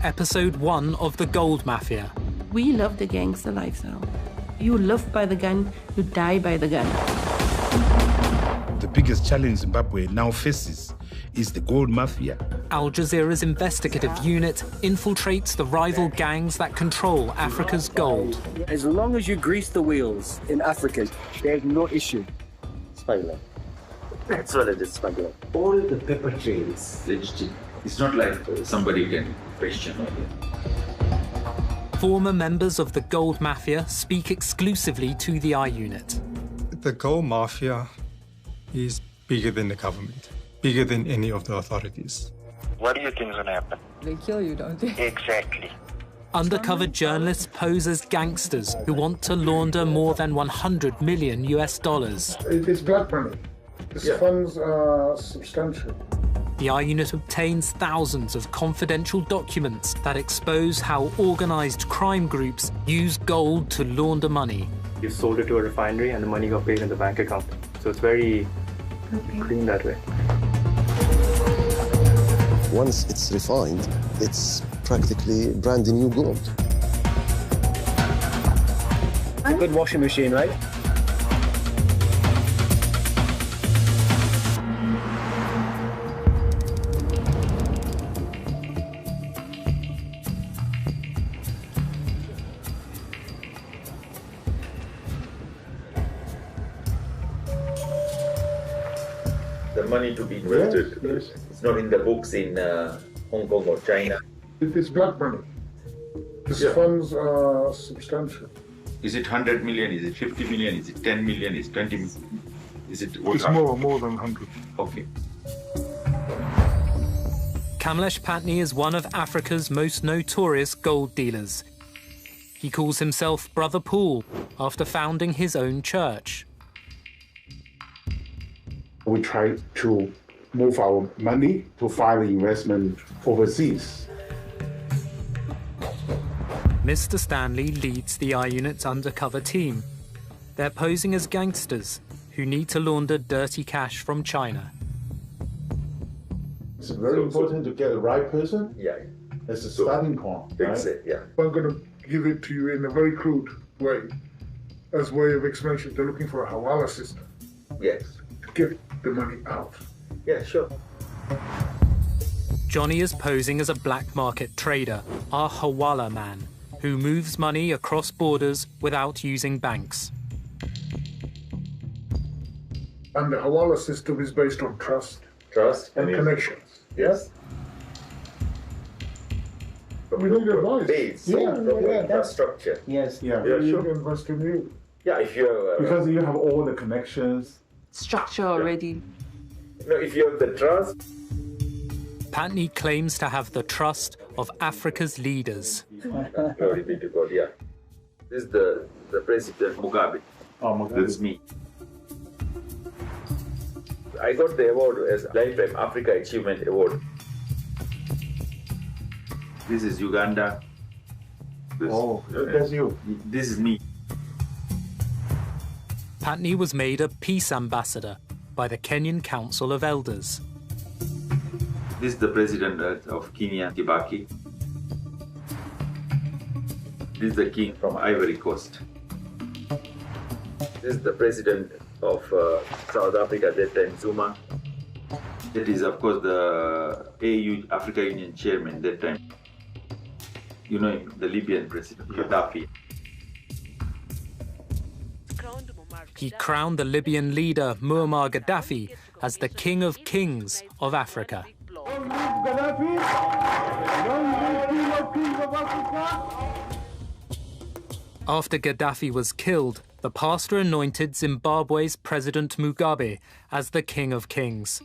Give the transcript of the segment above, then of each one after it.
Episode 1 of The Gold Mafia. We love the gangster lifestyle. You live by the gun, you die by the gun. The biggest challenge Zimbabwe now faces is the gold mafia. Al Jazeera's investigative unit infiltrates the rival gangs that control Africa's gold. As long as you grease the wheels in Africa, there's no issue. Smuggling. That's what it is, smuggling. All the paper trail is legitimate. It's not like somebody can question it. Former members of the Gold Mafia speak exclusively to the I Unit. The Gold Mafia is bigger than the government, bigger than any of the authorities. What do you think is going to happen? They kill you, don't they? Exactly. Undercover journalists pose as gangsters who want to launder more than $100 million. It's black money. These funds are substantial. The I Unit obtains thousands of confidential documents that expose how organized crime groups use gold to launder money. You sold it to a refinery and the money got paid in the bank account. So it's very clean that way. Once it's refined, it's practically brand new gold. A good washing machine, right? The money to be invested, yes. It's not in the books in Hong Kong or China. It is black money. These funds are substantial. Is it 100 million? Is it 50 million? Is it 10 million? Is it 20 million? Is it... It's more than 100. Okay. Kamlesh Patney is one of Africa's most notorious gold dealers. He calls himself Brother Paul after founding his own church. We try to move our money to find investment overseas. Mr. Stanley leads the I Unit's undercover team. They're posing as gangsters who need to launder dirty cash from China. It's very important to get the right person. Yeah. That's the starting point. That's right? it, yeah. I'm going to give it to you in a very crude way. As a way of explanation, they're looking for a hawala system. Yes. To get the money out. Yeah, sure. Johnny is posing as a black market trader, our hawala man, who moves money across borders without using banks. And the hawala system is based on trust. Trust and connections. Yes. But we need advice. Base. Infrastructure. Yes. Yeah, We sure. invest in you. Yeah, if you're... Because you have all the connections. Structure already. No, if you have the trust... Patney claims to have the trust of Africa's leaders. Glory be to God, yeah. This is the President Mugabe. Oh, Mugabe. This is me. I got the award as Lifetime Africa Achievement Award. This is Uganda. That's you. This is me. Patney was made a peace ambassador by the Kenyan Council of Elders. This is the President of Kenya, Kibaki. This is the King from Ivory Coast. This is the President of South Africa at that time, Zuma. That is, of course, the AU, Africa Union Chairman that time. You know him, the Libyan President, Gaddafi. He crowned the Libyan leader, Muammar Gaddafi, as the King of Kings of Africa. After Gaddafi was killed, the pastor anointed Zimbabwe's President Mugabe as the King of Kings.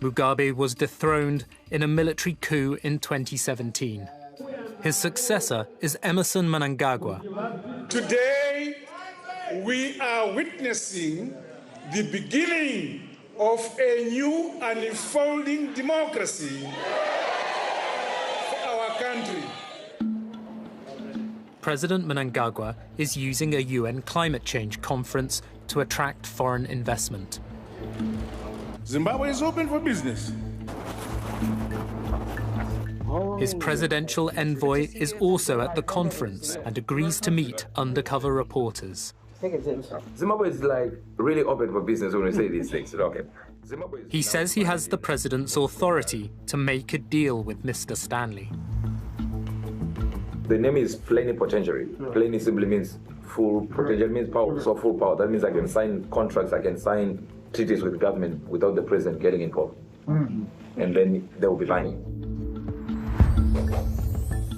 Mugabe was dethroned in a military coup in 2017. His successor is Emmerson Mnangagwa. Today, we are witnessing the beginning of a new and unfolding democracy for our country. President Mnangagwa is using a UN climate change conference to attract foreign investment. Zimbabwe is open for business. Oh, His presidential envoy is also at the conference and agrees to meet undercover reporters. Zimbabwe is like really open for business when we say these things. Okay. He says he has the president's authority to make a deal with Mr. Stanley. The name is plenipotentiary. Pleni simply means full, potential means power, so full power. That means I can sign contracts, I can sign treaties with the government without the president getting involved. And then they will be binding.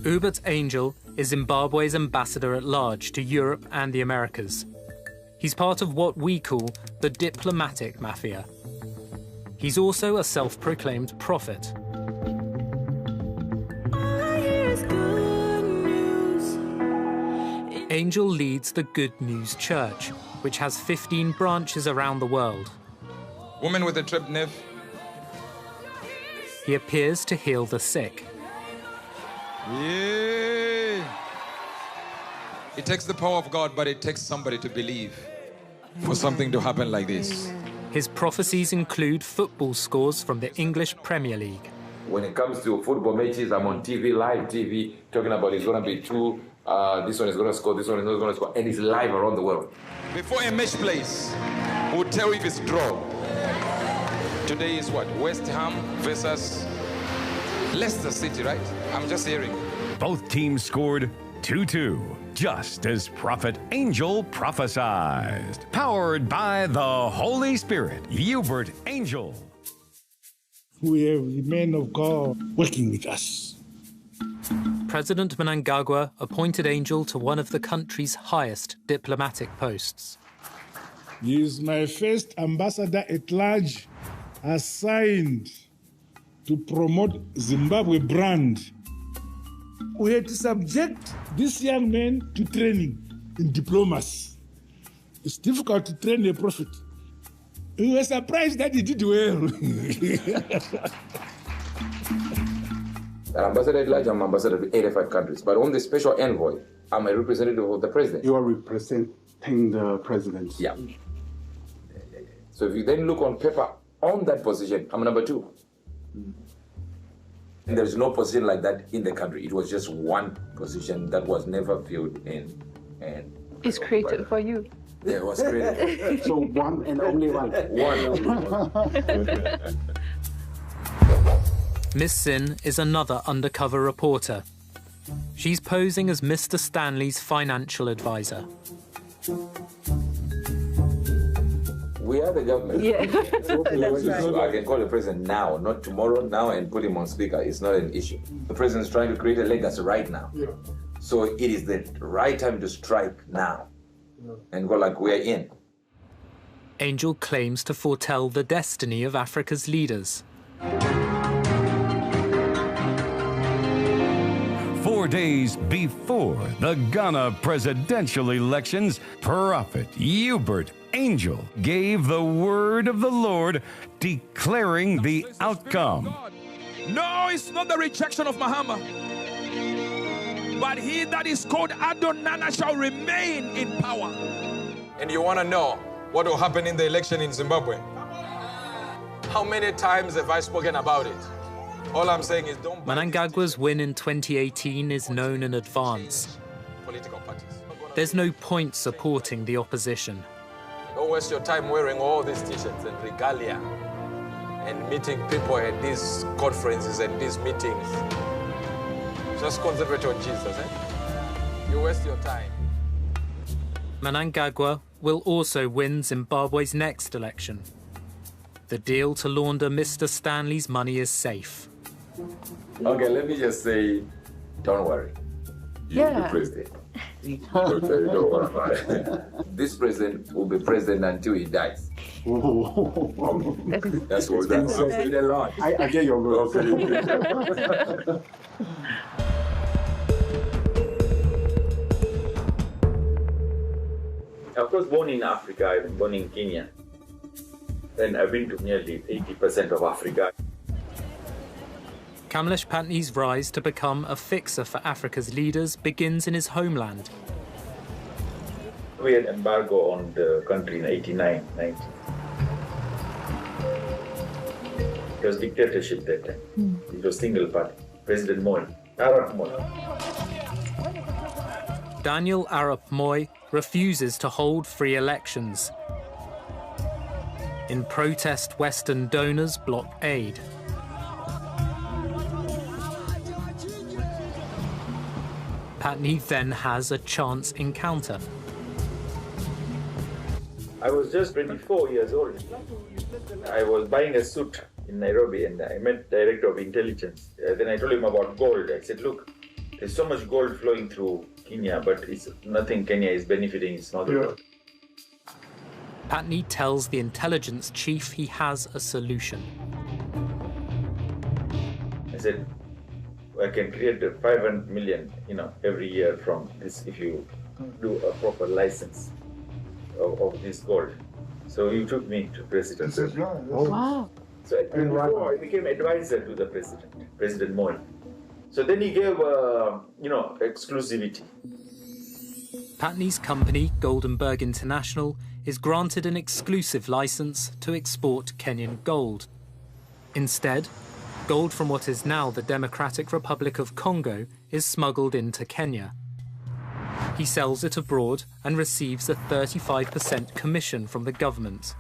Hubert Angel is Zimbabwe's ambassador at large to Europe and the Americas. He's part of what we call the diplomatic mafia. He's also a self-proclaimed prophet. Angel leads the Good News Church, which has 15 branches around the world. Woman with a tripped nerve. He appears to heal the sick. Yeah. It takes the power of God, but it takes somebody to believe for something to happen like this. His prophecies include football scores from the English Premier League. When it comes to football matches, I'm on TV, live TV, talking about it's going to be 2, this one is going to score, this one is not going to score, and it's live around the world. Before a match plays, we'll tell you if it's draw. Today is what? West Ham versus Leicester City, right? I'm just hearing. Both teams scored 2-2, just as Prophet Angel prophesied. Powered by the Holy Spirit, Hubert Angel. We have the men of God working with us. President Mnangagwa appointed Angel to one of the country's highest diplomatic posts. He is my first ambassador at large assigned to promote Zimbabwe brand. We had to subject this young man to training in diplomacy. It's difficult to train a prophet. We were surprised that he did well. An ambassador at large, I'm ambassador to 85 countries. But on the special envoy, I'm a representative of the president. You are representing the president. Yeah. So if you then look on paper, on that position, I'm number 2. And there's no position like that in the country. It was just one position that was never filled in. And it's created for you. Yeah, it was created. So one and only one. Miss Sin is another undercover reporter. She's posing as Mr. Stanley's financial advisor. We are the government. Yeah. So I can call the president now, not tomorrow, now, and put him on speaker. It's not an issue. The president's trying to create a legacy right now. Yeah. So it is the right time to strike now and go like we're in. Angel claims to foretell the destiny of Africa's leaders. 4 days before the Ghana presidential elections, Prophet Hubert Angel gave the word of the Lord, declaring the outcome. No, it's not the rejection of Muhammad. But he that is called Adonana shall remain in power. And you want to know what will happen in the election in Zimbabwe? How many times have I spoken about it? All I'm saying is don't... Mnangagwa's win in 2018 is known in advance. Political parties. There's no point supporting the opposition. Don't waste your time wearing all these t-shirts and regalia and meeting people at these conferences and these meetings. Just concentrate on Jesus, eh? You waste your time. Mnangagwa will also win Zimbabwe's next election. The deal to launder Mr. Stanley's money is safe. Okay, let me just say, don't worry. You're the president. Don't worry about it. This president will be president until he dies. That's what that's a lot. I get your word. Of course, born in Africa, I was born in Kenya. And I've been to nearly 80% of Africa. Kamlesh Patney's rise to become a fixer for Africa's leaders begins in his homeland. We had embargo on the country in 89, 90. It was dictatorship that time. It was single party. President Moi, Arap Moi. Daniel Arap Moi refuses to hold free elections. In protest, Western donors block aid. Patney then has a chance encounter. I was just 24 years old. I was buying a suit in Nairobi and I met Director of Intelligence. Then I told him about gold. I said, look, there's so much gold flowing through Kenya, but it's nothing Kenya is benefiting, it's not the gold. Patney tells the intelligence chief he has a solution. I said, I can create 500 million, every year from this if you do a proper license of this gold. So he took me to president. Wow. So at 24, I became advisor to the president, President Moi. So then he gave, exclusivity. Patney's company, Goldenberg International, is granted an exclusive license to export Kenyan gold. Instead, gold from what is now the Democratic Republic of Congo is smuggled into Kenya. He sells it abroad and receives a 35% commission from the government.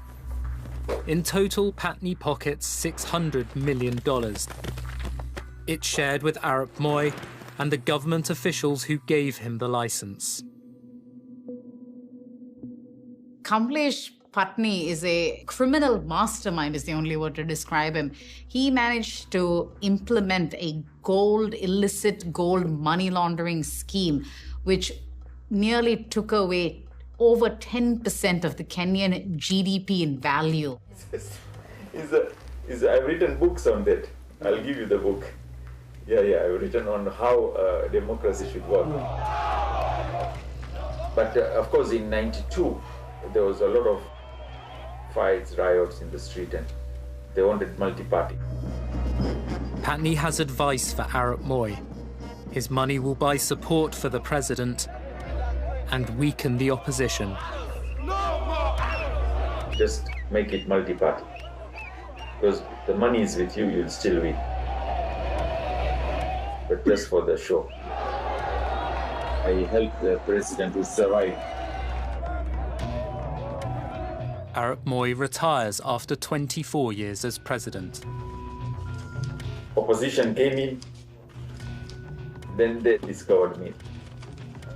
In total, Patney pockets $600 million. It's shared with Arap Moi and the government officials who gave him the license. Kamlesh Patney is a criminal mastermind, is the only word to describe him. He managed to implement a illicit gold money laundering scheme, which nearly took away over 10% of the Kenyan GDP in value. I've written books on that. I'll give you the book. Yeah, I've written on how democracy should work. But of course, in '92, there was a lot of fights, riots in the street, and they wanted multi-party. Patney has advice for Arap Moi. His money will buy support for the president and weaken the opposition. Just make it multi-party. Because the money is with you, you'll still win. But just for the show. I helped the president to survive. Arap Moi retires after 24 years as president. Opposition came in, then they discovered me.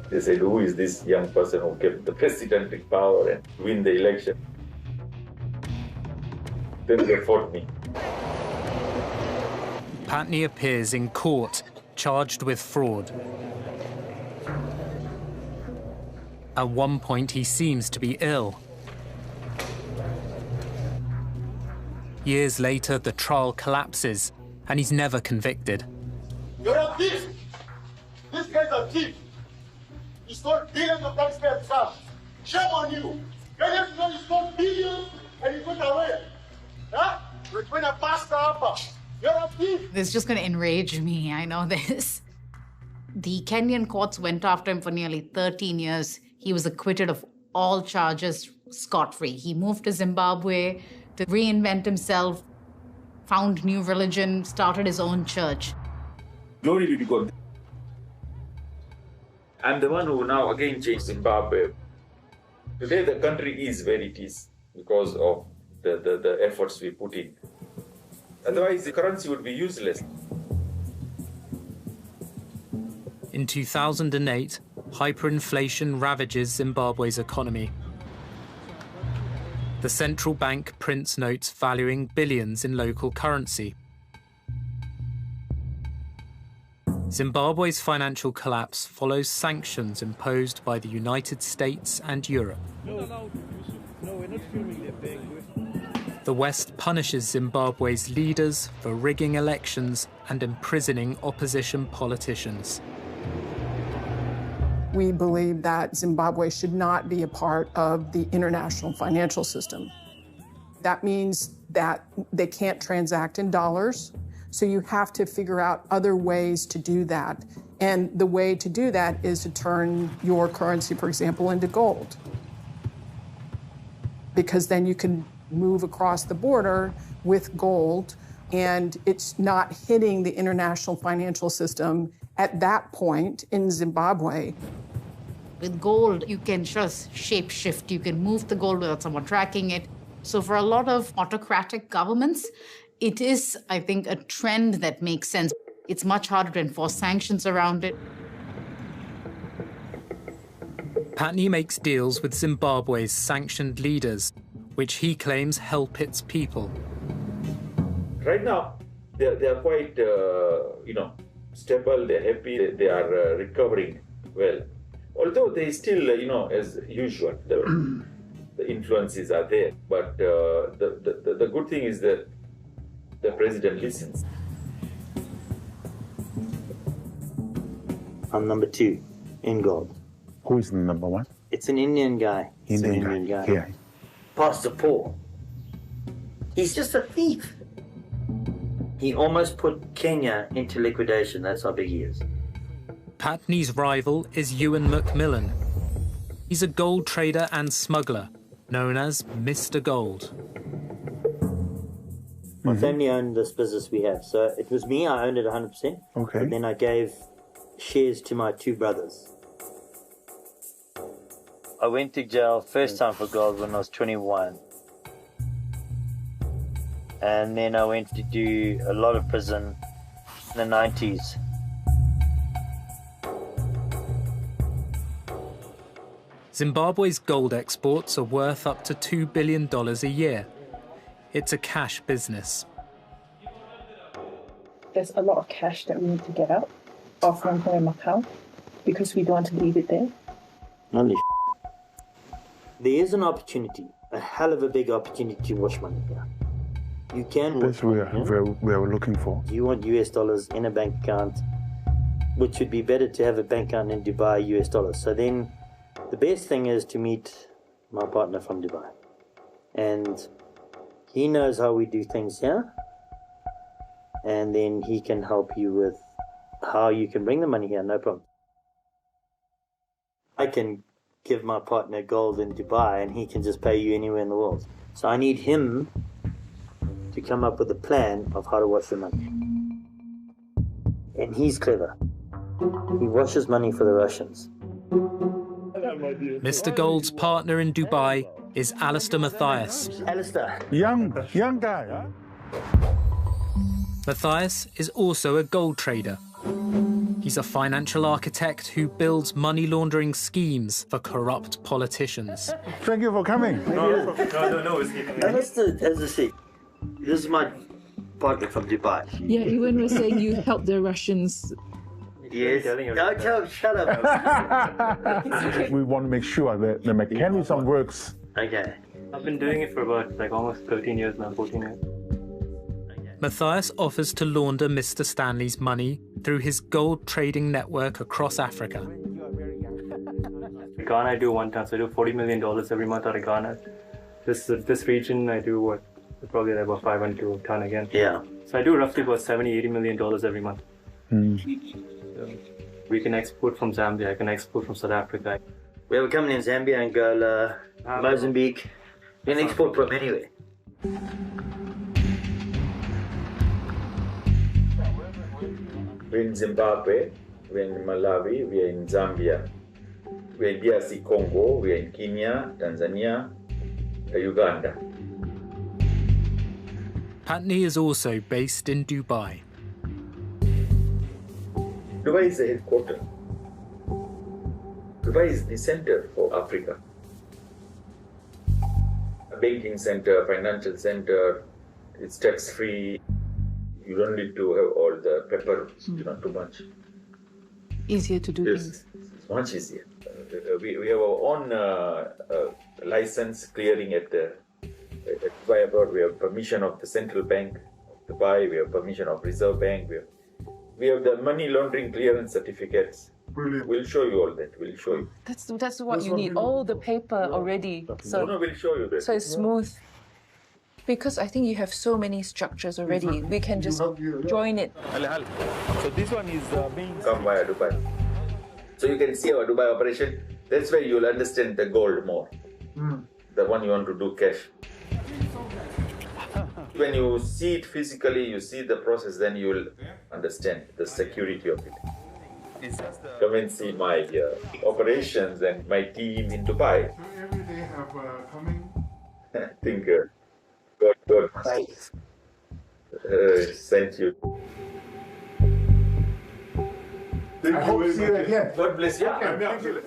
They said, who is this young person who kept the president in power and win the election? Then they fought me. Patney appears in court, charged with fraud. At one point, he seems to be ill. Years later, the trial collapses, and he's never convicted. You're a thief! This guy's a thief! He stole billions of taxpayers' funds. Shame on you! You didn't know he stole billions and he put away. Huh? You're trying to pass the upper. You're a thief! This is just going to enrage me, I know this. The Kenyan courts went after him for nearly 13 years. He was acquitted of all charges scot-free. He moved to Zimbabwe to reinvent himself, found new religion, started his own church. Glory be to God. I'm the one who now again changed Zimbabwe. Today the country is where it is because of the efforts we put in. Otherwise the currency would be useless. In 2008, hyperinflation ravages Zimbabwe's economy. The central bank prints notes valuing billions in local currency. Zimbabwe's financial collapse follows sanctions imposed by the United States and Europe. The West punishes Zimbabwe's leaders for rigging elections and imprisoning opposition politicians. We believe that Zimbabwe should not be a part of the international financial system. That means that they can't transact in dollars, so you have to figure out other ways to do that. And the way to do that is to turn your currency, for example, into gold. Because then you can move across the border with gold and it's not hitting the international financial system at that point in Zimbabwe. With gold, you can just shape-shift. You can move the gold without someone tracking it. So for a lot of autocratic governments, it is, I think, a trend that makes sense. It's much harder to enforce sanctions around it. Patney makes deals with Zimbabwe's sanctioned leaders, which he claims help its people. Right now, they are quite, stable, they're happy, they are recovering well. Although they still, as usual, the influences are there. But the good thing is that the president listens. I'm number 2 in gold. Who is the number 1? It's an Indian guy. Indian guy. Yeah. Pastor Paul. He's just a thief. He almost put Kenya into liquidation. That's how big he is. Patney's rival is Ewan Macmillan. He's a gold trader and smuggler, known as Mr. Gold. My family owned this business we have. So it was me, I owned it 100%. Okay. But then I gave shares to my 2 brothers. I went to jail first time for gold when I was 21. And then I went to do a lot of prison in the 90s. Zimbabwe's gold exports are worth up to $2 billion a year. It's a cash business. There's a lot of cash that we need to get out of long-term account because we don't want to leave it there. Holy There is an opportunity, a hell of a big opportunity to wash money here. You can wash That's what we're looking for. You want US dollars in a bank account, which would be better to have a bank account in Dubai, US dollars. So then the best thing is to meet my partner from Dubai. And he knows how we do things here. And then he can help you with how you can bring the money here, no problem. I can give my partner gold in Dubai and he can just pay you anywhere in the world. So I need him to come up with a plan of how to wash the money. And he's clever. He washes money for the Russians. Mr. Gold's partner in Dubai is Alistair Matthias. Alistair. Young guy, huh? Matthias is also a gold trader. He's a financial architect who builds money laundering schemes for corrupt politicians. Thank you for coming. No. Alistair, as I say, this is my partner from Dubai. Yeah, Ewan was saying you helped the Russians. Yes. No, shut up. We want to make sure that the mechanism works. Okay. I've been doing it for about almost 13 years now, 14 years. Matthias offers to launder Mr. Stanley's money through his gold trading network across Africa. Ghana I do 1 ton, so I do $40 million every month out of Ghana. This region I do probably like about 500 to a ton again. Yeah. So I do roughly about $70-80 million every month. So we can export from Zambia, I can export from South Africa. We have a company in Zambia, Angola, Mozambique. We can export from anywhere. We're in Zimbabwe, we're in Malawi, we're in Zambia, we're in DRC Congo, we're in Kenya, Tanzania, Uganda. Patney is also based in Dubai. Dubai is the headquarters. Dubai is the center for Africa. A banking center, financial center, it's tax-free. You don't need to have all the paper, too much. Easier to do things. It's much easier. We have our own license clearing at Dubai Abroad. We have permission of the Central Bank of Dubai. We have permission of Reserve Bank. We have the money laundering clearance certificates. Brilliant. We'll show you all that. We'll show you. That's what you need. All the paper already. So we'll show you that. So it's smooth. Because I think you have so many structures already. We can just join it. So this one is being come via Dubai. So you can see our Dubai operation. That's where you'll understand the gold more. The one you want to do cash. When you see it physically, you see the process, then you'll understand the security of it. Come and see my operations and my team in Dubai. Every day have coming. I think God sent you. I hope to see you again. God bless you. Okay,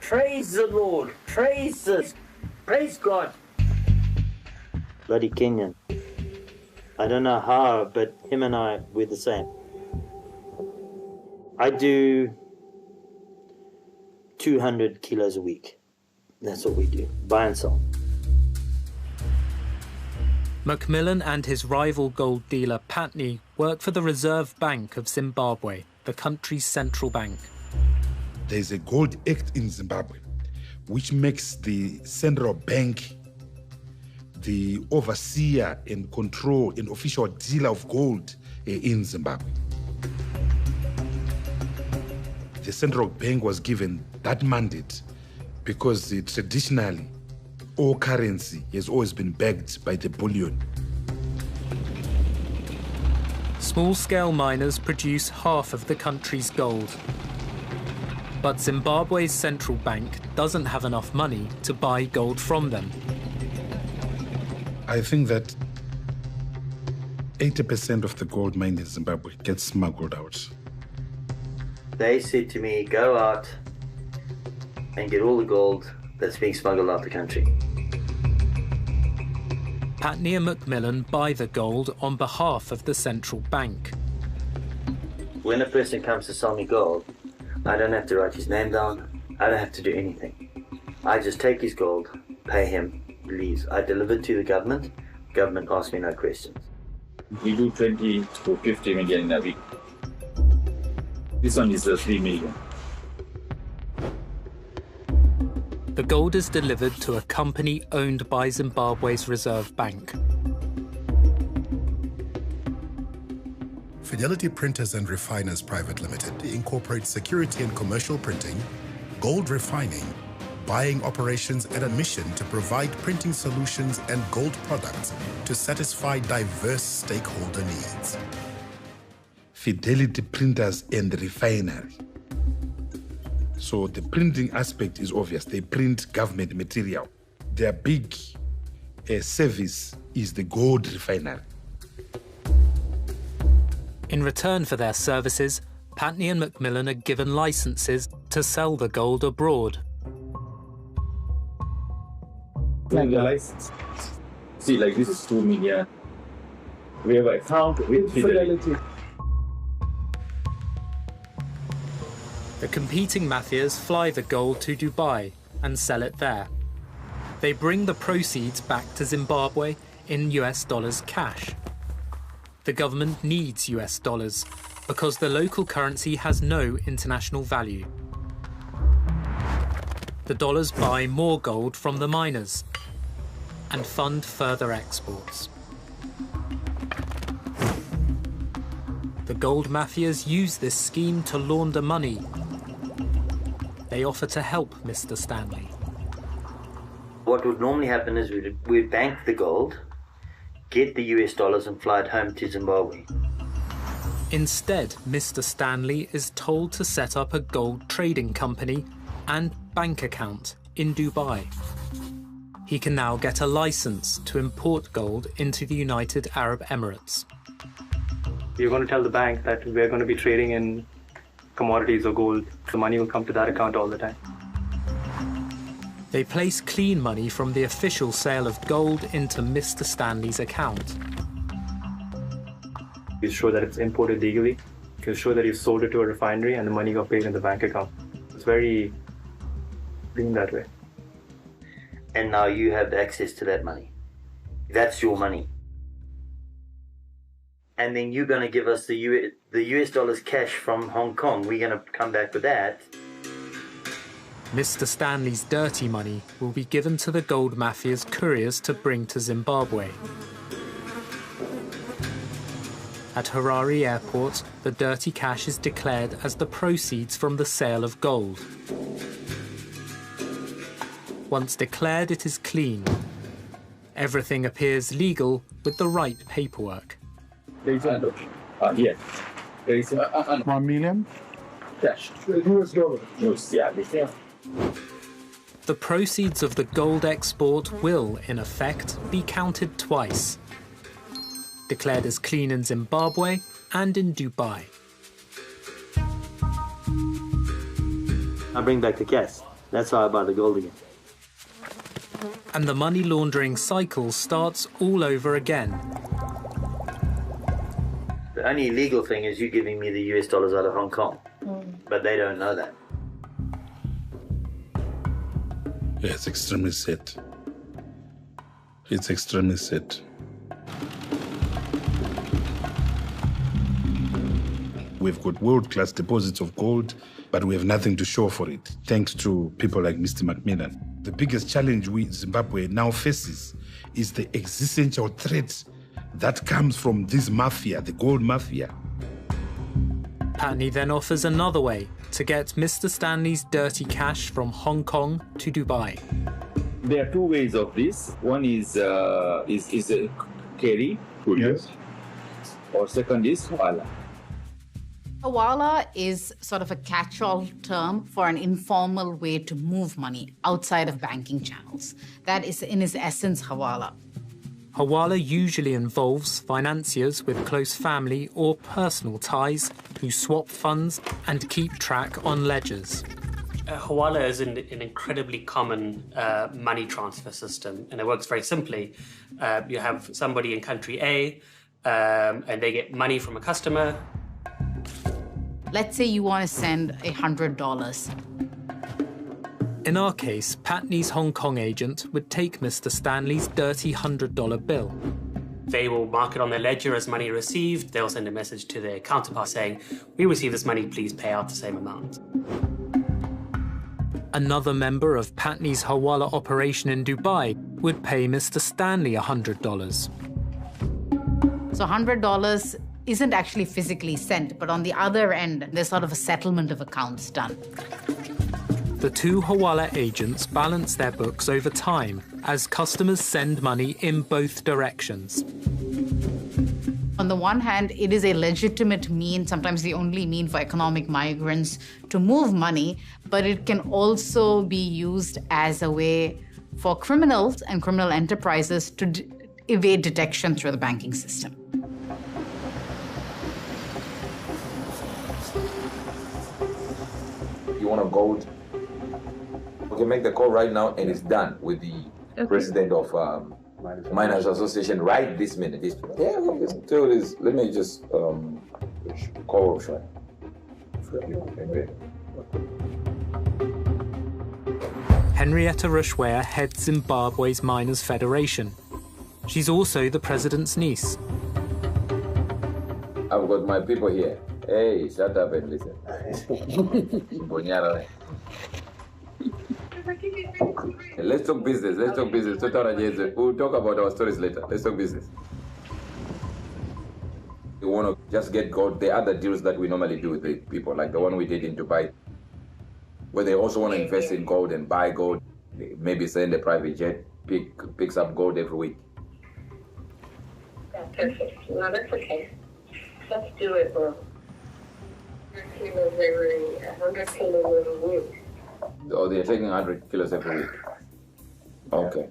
Praise the Lord. Praise God. Bloody Kenyan. I don't know how, but him and I, we're the same. I do 200 kilos a week. That's what we do, buy and sell. Macmillan and his rival gold dealer Patney work for the Reserve Bank of Zimbabwe, the country's central bank. There's a Gold Act in Zimbabwe, which makes the central bank the overseer and control and official dealer of gold in Zimbabwe. The central bank was given that mandate because traditionally all currency has always been backed by the bullion. Small-scale miners produce half of the country's gold. But Zimbabwe's central bank doesn't have enough money to buy gold from them. I think that 80% of the gold mined in Zimbabwe gets smuggled out. They said to me, go out and get all the gold that's being smuggled out the country. Patney and Macmillan buy the gold on behalf of the central bank. When a person comes to sell me gold, I don't have to write his name down. I don't have to do anything. I just take his gold, pay him, leaves. I deliver it to the government. Government asks me no questions. We do 20 to 50 million in a week. This one is 3 million. The gold is delivered to a company owned by Zimbabwe's Reserve Bank. Fidelity Printers and Refiners Private Limited incorporates security and commercial printing, gold refining, buying operations, and a mission to provide printing solutions and gold products to satisfy diverse stakeholder needs. Fidelity Printers and Refinery. So the printing aspect is obvious. They print government material. Their big service is the gold refinery. In return for their services, Patney and Macmillan are given licenses to sell the gold abroad. Like the license. See, like this is 2 million. We have an account with Fidelity. The competing mafias fly the gold to Dubai and sell it there. They bring the proceeds back to Zimbabwe in US dollars cash. The government needs US dollars because the local currency has no international value. The dollars buy more gold from the miners and fund further exports. The gold mafias use this scheme to launder money. They offer to help Mr. Stanley. What would normally happen is we'd bank the gold, get the US dollars and fly it home to Zimbabwe. Instead, Mr. Stanley is told to set up a gold trading company and bank account in Dubai. He can now get a license to import gold into the United Arab Emirates. You're going to tell the bank that we're going to be trading in commodities or gold. The money will come to that account all the time. They place clean money from the official sale of gold into Mr. Stanley's account. You show that it's imported legally. You show that you sold it to a refinery and the money got paid in the bank account. It's very clean that way. And now you have access to that money. That's your money. And then you're going to give us the US dollars cash from Hong Kong. We're going to come back with that. Mr. Stanley's dirty money will be given to the gold mafia's couriers to bring to Zimbabwe. At Harare Airport, the dirty cash is declared as the proceeds from the sale of gold. Once declared, it is clean. Everything appears legal with the right paperwork. Here. There is 1 million cash. US dollars. Yeah, The proceeds of the gold export will, in effect, be counted twice. Declared as clean in Zimbabwe and in Dubai. I bring back the cash. That's how I buy the gold again. And the money laundering cycle starts all over again. The only illegal thing is you giving me the US dollars out of Hong Kong. But they don't know that. Yeah, it's extremely sad. It's extremely sad. We've got world-class deposits of gold, but we have nothing to show for it, thanks to people like Mr. Macmillan. The biggest challenge Zimbabwe now faces is the existential threat that comes from this mafia, the gold mafia. Patney then offers another way to get Mr. Stanley's dirty cash from Hong Kong to Dubai. There are two ways of this. One is carry, yes. Or second is hawala. Hawala is sort of a catch-all term for an informal way to move money outside of banking channels. That is, in its essence, hawala. Hawala usually involves financiers with close family or personal ties who swap funds and keep track on ledgers. Hawala is an incredibly common money transfer system, and it works very simply. You have somebody in country A, and they get money from a customer. Let's say you want to send $100. In our case, Patney's Hong Kong agent would take Mr. Stanley's dirty $100 bill. They will mark it on their ledger as money received. They'll send a message to their counterpart saying, "We received this money, please pay out the same amount." Another member of Patney's hawala operation in Dubai would pay Mr. Stanley $100. So $100 isn't actually physically sent, but on the other end, there's sort of a settlement of accounts done. The two hawala agents balance their books over time as customers send money in both directions. On the one hand, it is a legitimate mean, sometimes the only mean for economic migrants to move money, but it can also be used as a way for criminals and criminal enterprises to evade detection through the banking system. You want a gold? We can make the call right now, and it's done with the president of Miners Association right this minute. Yeah, listen to this. Let me just call Rushway. Henrietta Rushware heads Zimbabwe's Miners Federation. She's also the president's niece. I've got my people here. Hey, shut up and listen. Let's talk business. Let's talk business. We'll talk about our stories later. Let's talk business. You want to just get gold. The other deals that we normally do with the people, like the one we did in Dubai, where they also want to invest in gold and buy gold, maybe send a private jet, picks up gold every week. Yeah, perfect. No, that's okay. Let's do it, bro. 100 kilos every week. Oh, they're taking 100 kilos every week. Okay.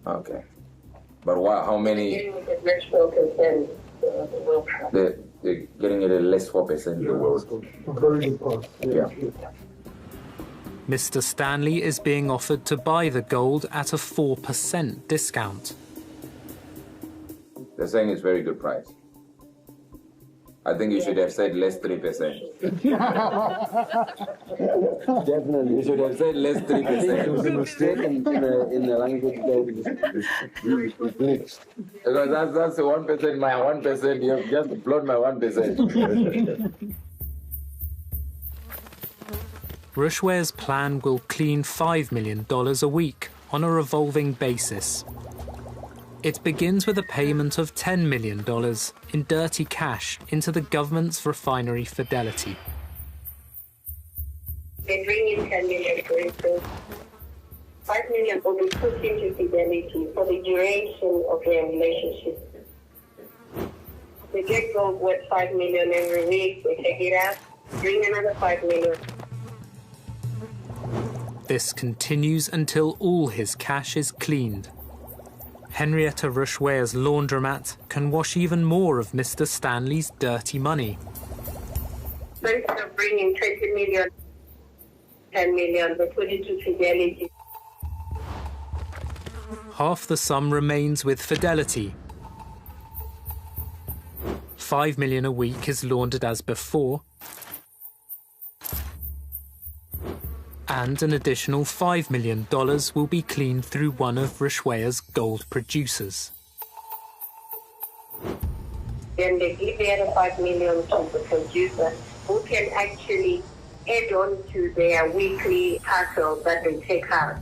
Okay. But what? How many? They're getting it at less 4% in the world. Yeah. Mr. Stanley is being offered to buy the gold at a 4% discount. They're saying it's a very good price. I think you should have said less 3%. Definitely. You should have said less 3%. It was a mistake in the language. Because that's 1%, my 1%. You have just blown my 1%. Rushware's plan will clean $5 million a week on a revolving basis. It begins with a payment of $10 million in dirty cash into the government's refinery Fidelity. They bring in $10 million for it. 5 million will be put into Fidelity for the duration of their relationship. They get gold worth 5 million every week, they take it out, bring another 5 million. This continues until all his cash is cleaned. Henrietta Rushwea's laundromat can wash even more of Mr. Stanley's dirty money. So instead of bringing 20 million, 10 million, they put it to Fidelity. Half the sum remains with Fidelity. 5 million a week is laundered as before, and an additional $5 million will be cleaned through one of Rushwea's gold producers. Then they give the other 5 million to the producer, who can actually add on to their weekly parcel that they take out.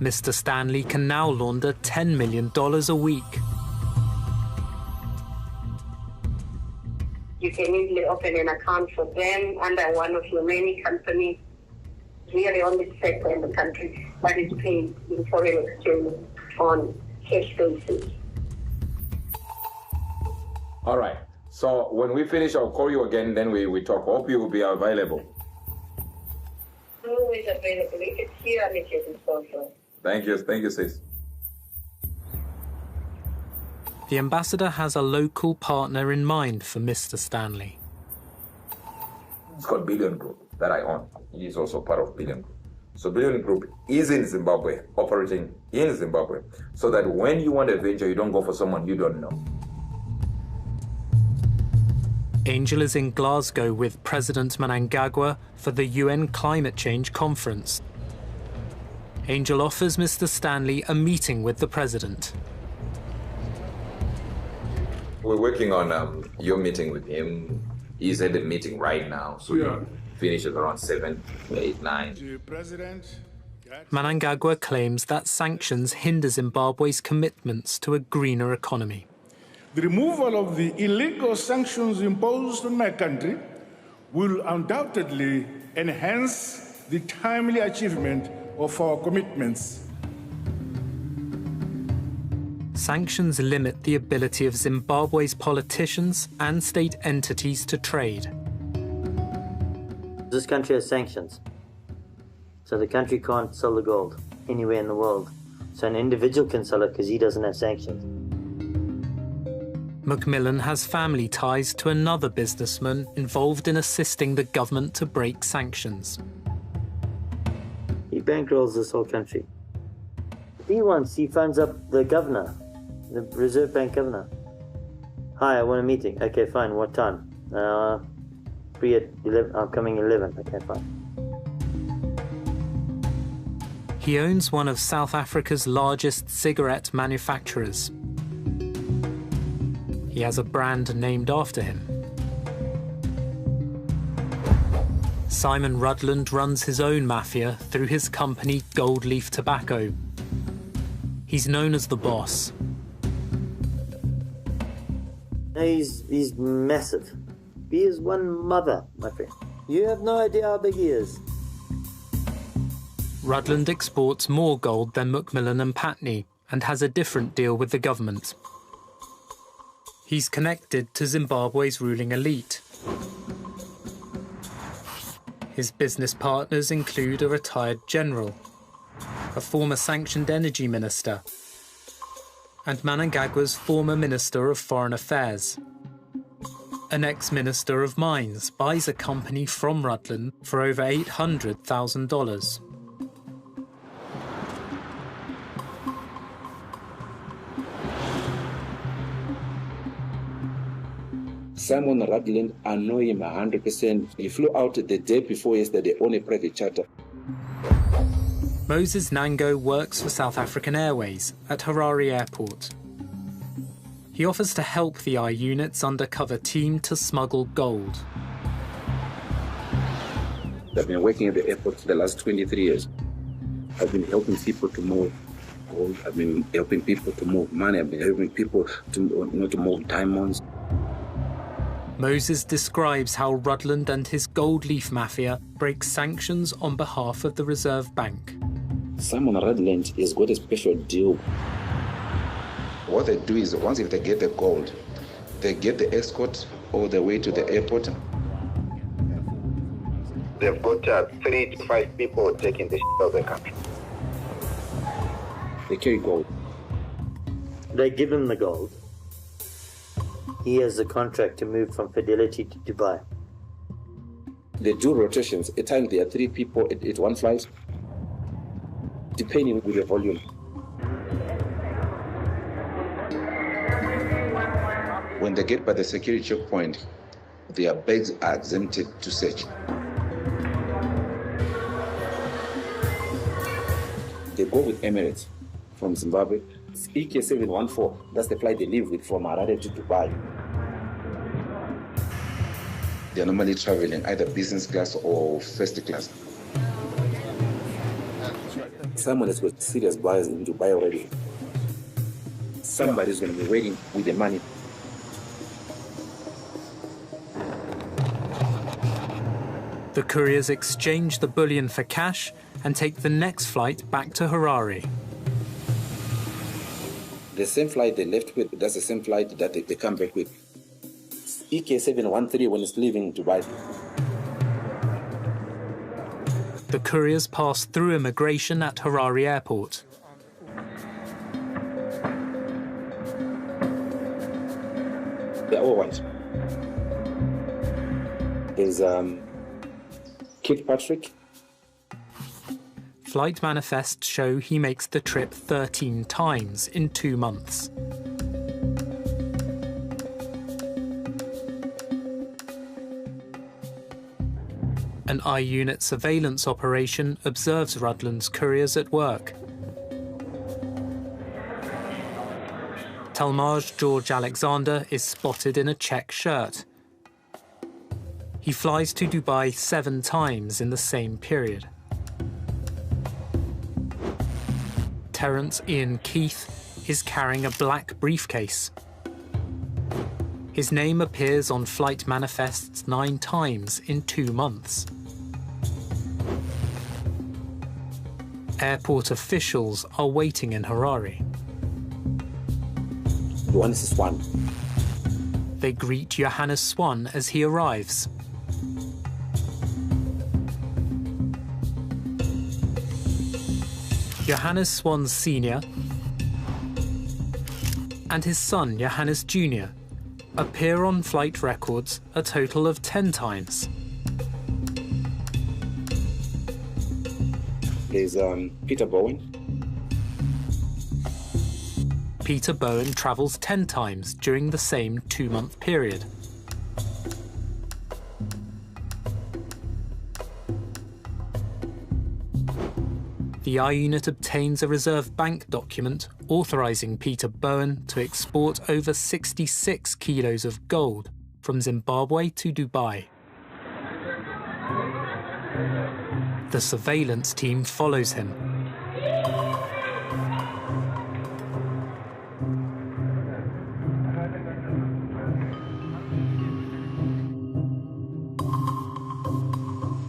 Mr. Stanley can now launder $10 million a week. You can easily open an account for them under one of your many companies. We are the only sector in the country that is paid in foreign exchange on cash basis. All right. So when we finish, I'll call you again, then we talk. Hope you will be available. Always available. If it's here, I'll make your disposal. Thank you, sis. The ambassador has a local partner in mind for Mr. Stanley. It's called Billion Group that I own. He is also part of Billion Group. So Billion Group is in Zimbabwe, operating in Zimbabwe, so that when you want a venture, you don't go for someone you don't know. Angel is in Glasgow with President Mnangagwa for the UN Climate Change Conference. Angel offers Mr. Stanley a meeting with the president. We're working on your meeting with him. He's at the meeting right now, so he finishes around 7, 8, 9. Mnangagwa claims that sanctions hinder Zimbabwe's commitments to a greener economy. The removal of the illegal sanctions imposed on my country will undoubtedly enhance the timely achievement of our commitments. Sanctions limit the ability of Zimbabwe's politicians and state entities to trade. This country has sanctions. So the country can't sell the gold anywhere in the world. So an individual can sell it because he doesn't have sanctions. Macmillan has family ties to another businessman involved in assisting the government to break sanctions. He bankrolls this whole country. He phones up the governor, the Reserve Bank governor. Hi, I want a meeting. Okay, fine. What time? Free at 11. I'm coming 11. Okay, fine. He owns one of South Africa's largest cigarette manufacturers. He has a brand named after him. Simon Rudland runs his own mafia through his company Gold Leaf Tobacco. He's known as the boss. He's massive. He is one mother, my friend. You have no idea how big he is. Rudland exports more gold than Macmillan and Patney and has a different deal with the government. He's connected to Zimbabwe's ruling elite. His business partners include a retired general, a former sanctioned energy minister, and Mnangagwa's former Minister of Foreign Affairs. An ex-Minister of Mines buys a company from Rudland for over $800,000. Simon Rudland, I know him 100%. He flew out the day before yesterday on a private charter. Moses Nango works for South African Airways at Harare Airport. He offers to help the I-Unit's undercover team to smuggle gold. I've been working at the airport for the last 23 years. I've been helping people to move gold. I've been helping people to move money. I've been helping people to move diamonds. Moses describes how Rutland and his gold leaf mafia break sanctions on behalf of the Reserve Bank. Simon Rutland has got a special deal. What they do is, once if they get the gold, they get the escort all the way to the airport. They've got 3 to 5 people taking the shit out of the country. They carry gold. They give him the gold. He has a contract to move from Fidelity to Dubai. They do rotations. At times there are 3 people at one flight, depending with the volume. When they get by the security checkpoint, their bags are exempted to search. They go with Emirates from Zimbabwe. It's EK714. That's the flight they leave with from Harare to Dubai. They're normally traveling either business class or first class. Someone has got serious buyers in Dubai already. Somebody's going to be waiting with the money. The couriers exchange the bullion for cash and take the next flight back to Harare. The same flight they left with, that's the same flight that they come back with. EK713 when it's leaving Dubai. The couriers pass through immigration at Harare Airport. They're all white. There's Kit Patrick. Flight manifests show he makes the trip 13 times in 2 months. An I-Unit surveillance operation observes Rutland's couriers at work. Talmage George Alexander is spotted in a check shirt. He flies to Dubai 7 times in the same period. Terence Ian Keith is carrying a black briefcase. His name appears on flight manifests 9 times in 2 months. Airport officials are waiting in Harare. Johannes Swan. They greet Johannes Swan as he arrives. Johannes Swan Sr. and his son Johannes Jr. appear on flight records a total of 10 times. There's Peter Bowen. Peter Bowen travels 10 times during the same 2-month period. The I-Unit obtains a Reserve Bank document authorising Peter Bowen to export over 66 kilos of gold from Zimbabwe to Dubai. The surveillance team follows him.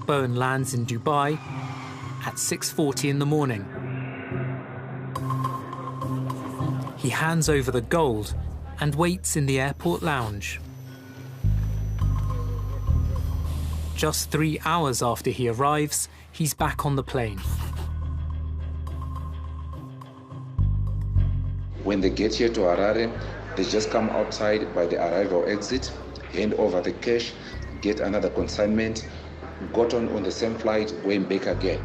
Bowen lands in Dubai at 6:40 in the morning. He hands over the gold and waits in the airport lounge. Just 3 hours after he arrives, he's back on the plane. When they get here to Harare, they just come outside by the arrival exit, hand over the cash, get another consignment, got on the same flight, going back again.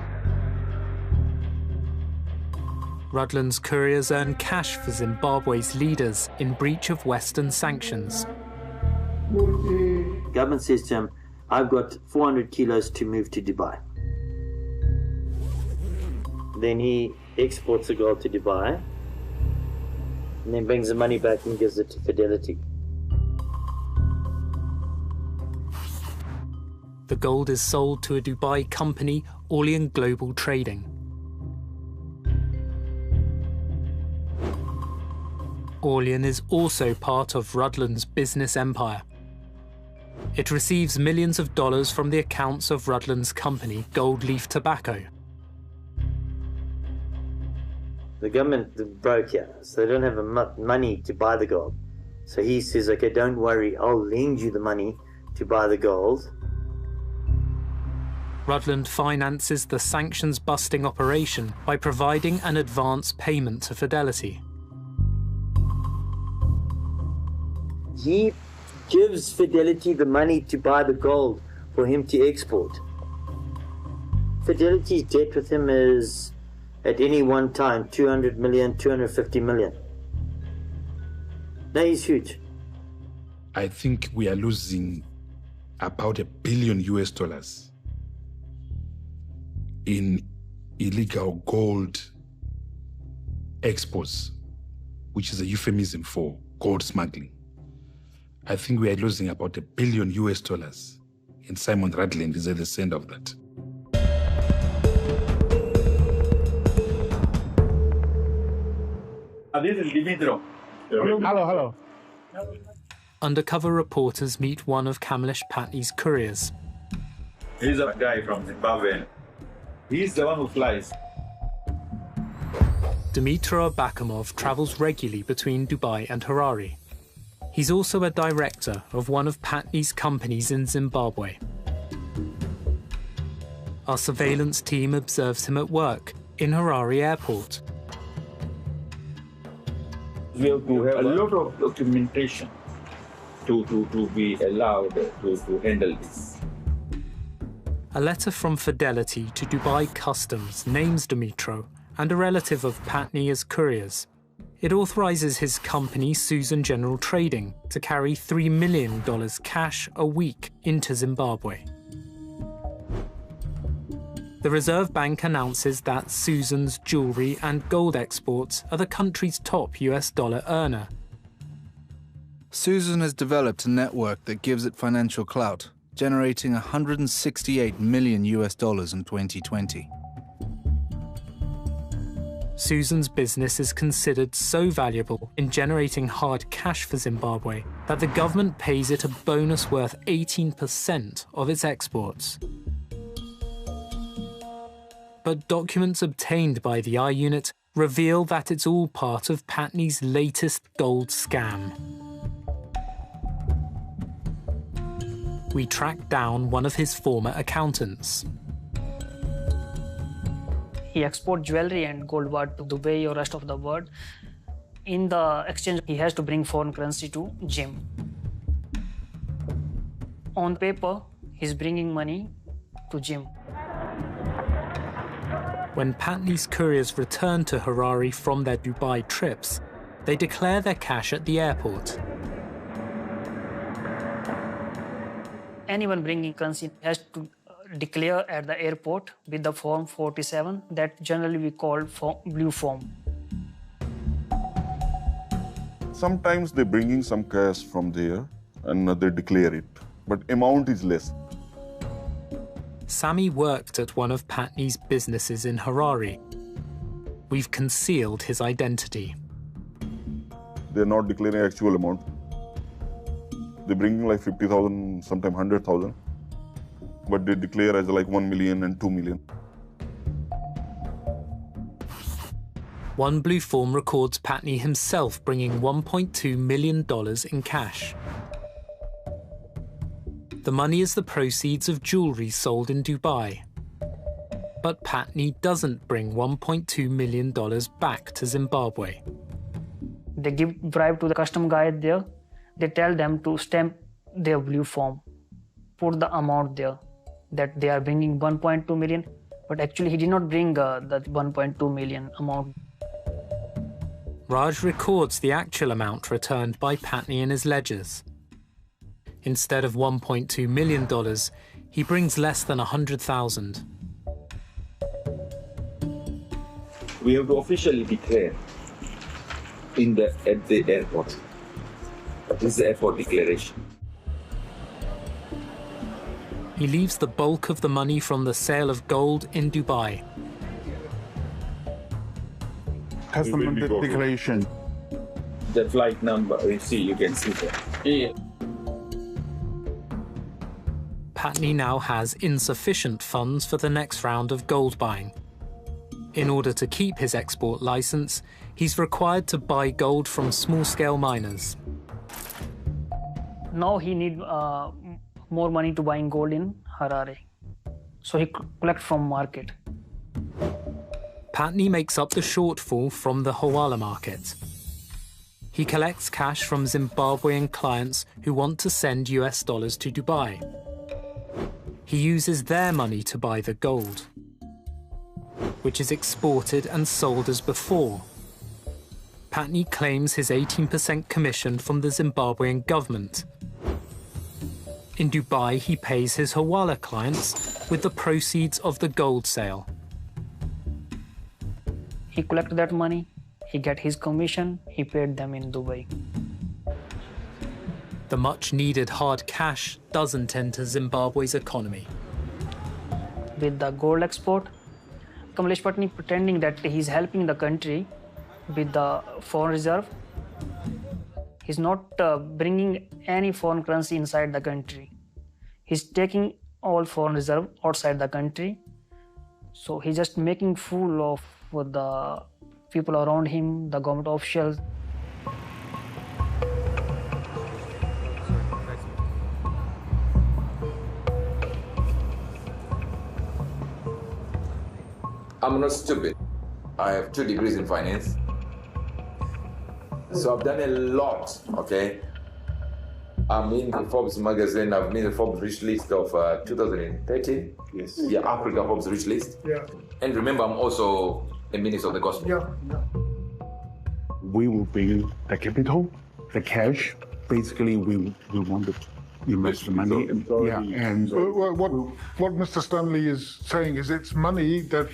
Rutland's couriers earn cash for Zimbabwe's leaders in breach of Western sanctions. Government says to him, I've got 400 kilos to move to Dubai. Then he exports the gold to Dubai and then brings the money back and gives it to Fidelity. The gold is sold to a Dubai company, Orlean Global Trading. Orlean is also part of Rutland's business empire. It receives millions of dollars from the accounts of Rudland's company, Gold Leaf Tobacco. The government is broke here, so they don't have money to buy the gold. So he says, okay, don't worry, I'll lend you the money to buy the gold. Rudland finances the sanctions busting operation by providing an advance payment to Fidelity. He gives Fidelity the money to buy the gold for him to export. Fidelity's debt with him is, at any one time, 200 million, 250 million. That is huge. I think we are losing about $1 billion in illegal gold exports, which is a euphemism for gold smuggling. I think we are losing about $1 billion, and Simon Rudland is at the center of that. This is Dimitro. Hello. Undercover reporters meet one of Kamlesh Patney's couriers. He's a guy from Zimbabwe. He's the one who flies. Dmytro Abakumov travels regularly between Dubai and Harare. He's also a director of one of Patney's companies in Zimbabwe. Our surveillance team observes him at work in Harare Airport. We have to have a lot of documentation to be allowed to handle this. A letter from Fidelity to Dubai Customs names Dmytro and a relative of Patney as couriers. It authorizes his company, Susan General Trading, to carry $3 million cash a week into Zimbabwe. The Reserve Bank announces that Susan's jewelry and gold exports are the country's top US dollar earner. Susan has developed a network that gives it financial clout, generating $168 million in 2020. Susan's business is considered so valuable in generating hard cash for Zimbabwe that the government pays it a bonus worth 18% of its exports. But documents obtained by the I-Unit reveal that it's all part of Patney's latest gold scam. We tracked down one of his former accountants. He exports jewelry and gold bar to Dubai or rest of the world. In the exchange, he has to bring foreign currency to Jim. On paper, he's bringing money to Jim. When Patney's couriers return to Harare from their Dubai trips, they declare their cash at the airport. Anyone bringing currency has to declare at the airport with the form 47 that generally we call blue form. Sometimes they're bringing some cash from there and they declare it, but amount is less. Sammy worked at one of Patney's businesses in Harare. We've concealed his identity. They're not declaring actual amount. They're bringing like 50,000, sometimes 100,000, but they declare as like 1 million and 2 million. One blue form records Patney himself bringing $1.2 million in cash. The money is the proceeds of jewelry sold in Dubai. But Patney doesn't bring $1.2 million back to Zimbabwe. They give bribe to the custom guy there. They tell them to stamp their blue form, put the amount there, that they are bringing 1.2 million, but actually he did not bring that 1.2 million amount. Raj records the actual amount returned by Patney in his ledgers. Instead of $1.2 million, he brings less than 100,000. We have to officially declare at the airport. This is the airport declaration. He leaves the bulk of the money from the sale of gold in Dubai. Customer declaration. The flight number, you can see that. Yeah. Patney now has insufficient funds for the next round of gold buying. In order to keep his export license, he's required to buy gold from small-scale miners. Now he need more money to buying gold in Harare. So he collect from market. Patney makes up the shortfall from the hawala market. He collects cash from Zimbabwean clients who want to send US dollars to Dubai. He uses their money to buy the gold, which is exported and sold as before. Patney claims his 18% commission from the Zimbabwean government. In Dubai, he pays his hawala clients with the proceeds of the gold sale. He collect that money, he get his commission, he paid them in Dubai. The much-needed hard cash doesn't enter Zimbabwe's economy. With the gold export, Kamlesh Patney pretending that he's helping the country with the foreign reserve. He's not bringing any foreign currency inside the country. He's taking all foreign reserve outside the country. So he's just making fool of the people around him, the government officials. I'm not stupid. I have 2 degrees in finance. So I've done a lot, okay? I'm in the Forbes magazine. I've made the Forbes rich list of 2013. Yes. Yeah, Africa Forbes rich list. Yeah. And remember, I'm also a minister of the gospel. Yeah. We will bring the capital, the cash. Basically, we want to invest the money. Yeah, and What Mr. Stanley is saying is it's money that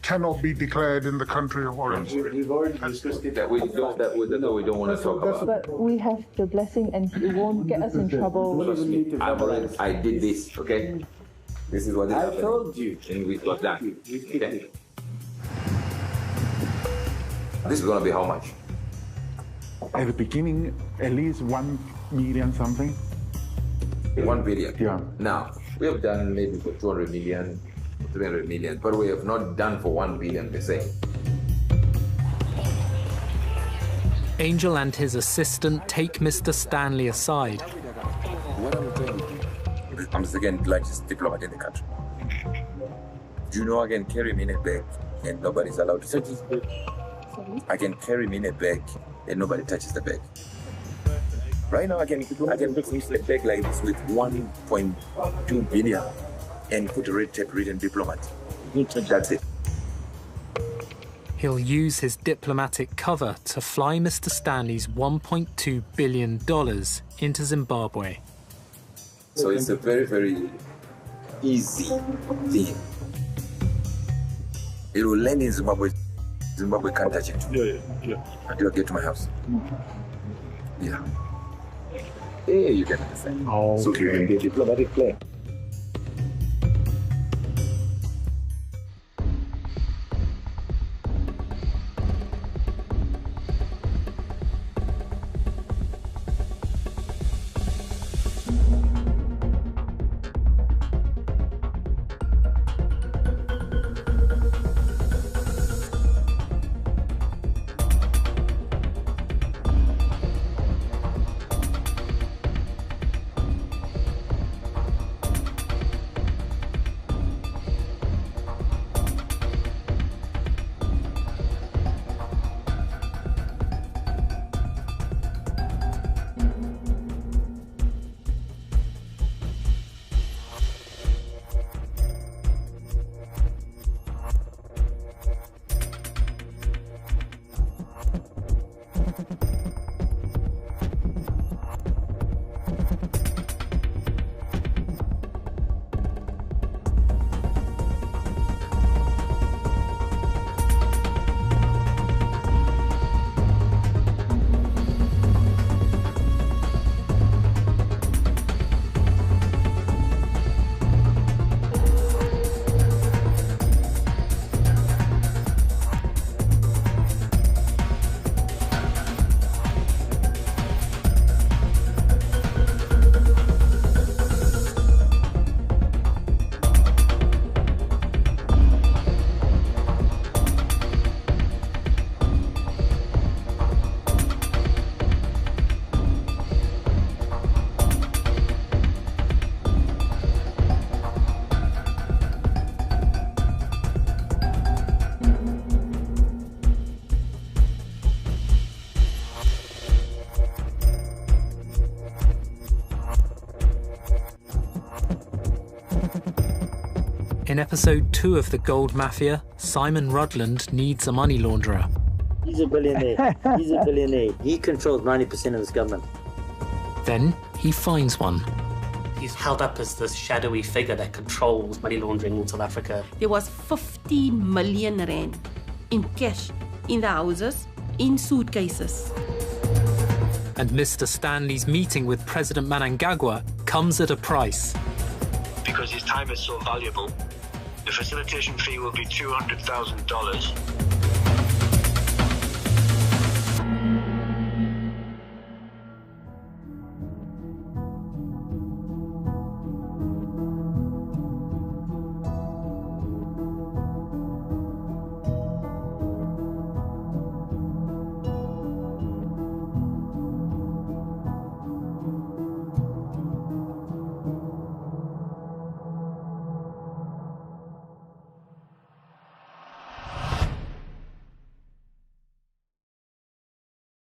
cannot be declared in the country of origin. We've already discussed it. That we don't want to talk about. But we have the blessing and it won't get us in trouble. Trust me, I did this, okay? This is what I told you. And we got that. Okay. This is going to be how much? At the beginning, at least 1 million something. 1 billion? Yeah. Now, we have done maybe for 200 million, 300 million, but we have not done for 1 billion per se. Angel and his assistant take Mr. Stanley aside. What I'm telling you, I'm the second largest diplomat in the country. Do you know I can carry him in a bag and nobody's allowed to touch his bag? I can carry him in a bag and nobody touches the bag. Right now I can mix a bag like this with 1.2 billion and put a red tape written diplomat. That's it. He'll use his diplomatic cover to fly Mr. Stanley's $1.2 billion into Zimbabwe. So it's a very, very easy thing. It will land in Zimbabwe. Zimbabwe can't touch it. Yeah. Until I get to my house. Yeah. Yeah, you can understand. Oh, okay. So you can be a diplomatic player. In episode 2 of The Gold Mafia, Simon Rudland needs a money launderer. He's a billionaire. He's a billionaire. He controls 90% of this government. Then he finds one. He's held up as this shadowy figure that controls money laundering in South Africa. There was 15 million rand in cash in the houses, in suitcases. And Mr. Stanley's meeting with President Mnangagwa comes at a price. Because his time is so valuable, the facilitation fee will be $200,000.